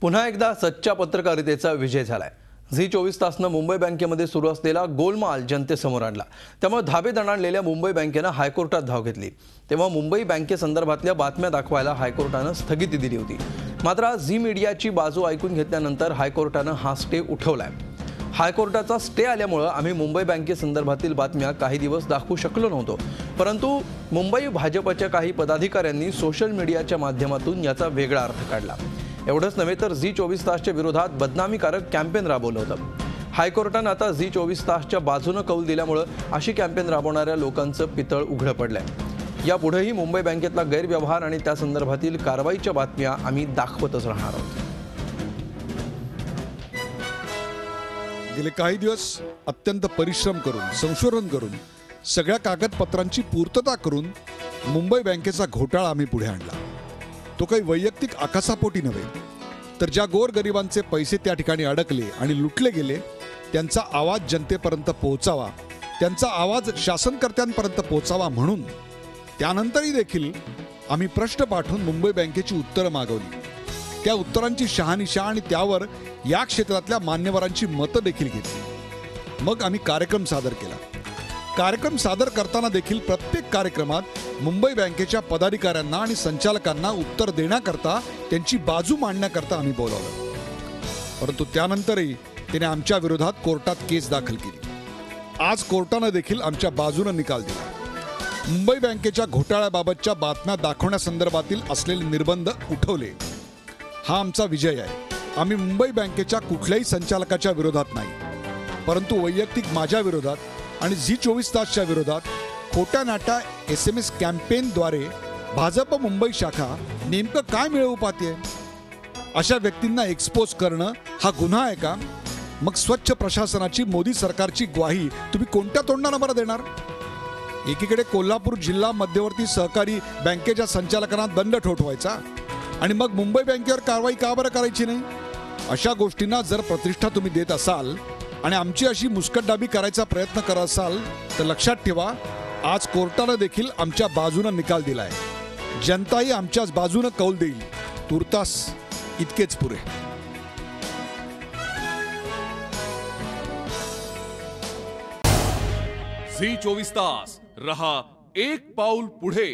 पुन्हा एकदा सच्चा पत्रकारितेचा विजय झालाय। झी 24 तासनं मुंबई बँकेमध्ये सुरू असलेला गोलमाल जनतेसमोर आणला। त्यामुळे धाबे दणाणलेल्या मुंबई बँकेनं हायकोर्टात धाव घेतली। तेव्हा मुंबई बँकेसंदर्भातल्या बातम्या दाखवायला हायकोर्टानं स्थगिती दिली होती। मात्र आज झी मीडियाची बाजू ऐकून घेतल्यानंतर हायकोर्टानं हा स्टे उठवलाय। हायकोर्टाचा स्टे आल्यामुळे आम्ही मुंबई बँकेसंदर्भातील बातम्या काही दिवस दाखवू शकलो नव्हतो, परंतु मुंबई भाजपच्या काही पदाधिकाऱ्यांनी सोशल मीडियाच्या माध्यमातून याचा वेगळा अर्थ काढला। एवढंच नव्हे तर झी 24 तासच्या विरोधात बदनामीकारक कॅम्पेन राबवलं होतं। हायकोर्टानं आता झी 24 तासच्या बाजूने कौल दिल्यामुळे अशी कॅम्पेन राबवणाऱ्या लोकांचं पितळ उघडं पडलंय। यापुढेही मुंबई बँकेतला गैरव्यवहार आणि त्या संदर्भातील कारवाईच्या बातम्या आम्ही दाखवतच राहणार आहोत। गेले काही दिवस अत्यंत परिश्रम करून संशोधन करून सगळ्या कागदपत्रांची पूर्तता करून मुंबई बँकेचा घोटाळा आम्ही पुढे आणला। तो काही वैयक्तिक आकासापोटी नव्हे, तर ज्या गोरगरिबांचे पैसे त्या ठिकाणी अडकले आणि लुटले गेले त्यांचा आवाज जनतेपर्यंत पोहोचावा, त्यांचा आवाज शासनकर्त्यांपर्यंत पोहोचावा म्हणून त्यानंतरही देखील आम्ही प्रश्न पाठवून मुंबई बँकेची उत्तरं मागवली। त्या उत्तरांची शहानिशा आणि त्यावर या क्षेत्रातल्या मान्यवरांची मतं देखील घेतली। मग आम्ही कार्यक्रम सादर केला। कार्यक्रम सादर करताना देखील प्रत्येक कार्यक्रमात मुंबई बँकेच्या पदाधिकाऱ्यांना आणि संचालकांना उत्तर देण्याकरता, त्यांची बाजू मांडण्याकरता आम्ही बोलावलं। परंतु त्यानंतरही त्याने आमच्या विरोधात कोर्टात केस दाखल केली। आज कोर्टाने देखील आमच्या बाजूने निकाल दिला। मुंबई बँकेच्या घोटाळ्याबाबतच्या बातम्या दाखवण्यासंदर्भातील असलेले निर्बंध उठवले। हा आमचा विजय आहे। आम्ही मुंबई बँकेच्या कुठल्याही संचालकाच्या विरोधात नाही, परंतु वैयक्तिक माझ्या विरोधात आणि झी 24 तासच्या विरोधात खोट्या नाट्या SMS कॅम्पेनद्वारे भाजप मुंबई शाखा नेमकं काय मिळवू पाहते? अशा व्यक्तींना एक्सपोज करणं हा गुन्हा आहे का? मग स्वच्छ प्रशासनाची मोदी सरकारची ग्वाही तुम्ही कोणत्या तोंडाने बरं देणार? एकीकडे कोल्हापूर जिल्हा मध्यवर्ती सहकारी बँकेच्या संचालकांना दंड ठोठवायचा आणि मग मुंबई बँकेवर कारवाई का बरं करायची नाही? अशा गोष्टींना जर प्रतिष्ठा तुम्ही देत असाल आणि आमची अशी मुस्कटदाबी करायचा प्रयत्न करत असाल तर लक्षात ठेवा, आज कोर्टाने देखील आमच्या बाजूने निकाल दिलाय। जनताही आमच्याच बाजूने कौल देईल। तुर्तास इतकेच पुरे। झी 24 तास रहा एक पाऊल पुढे।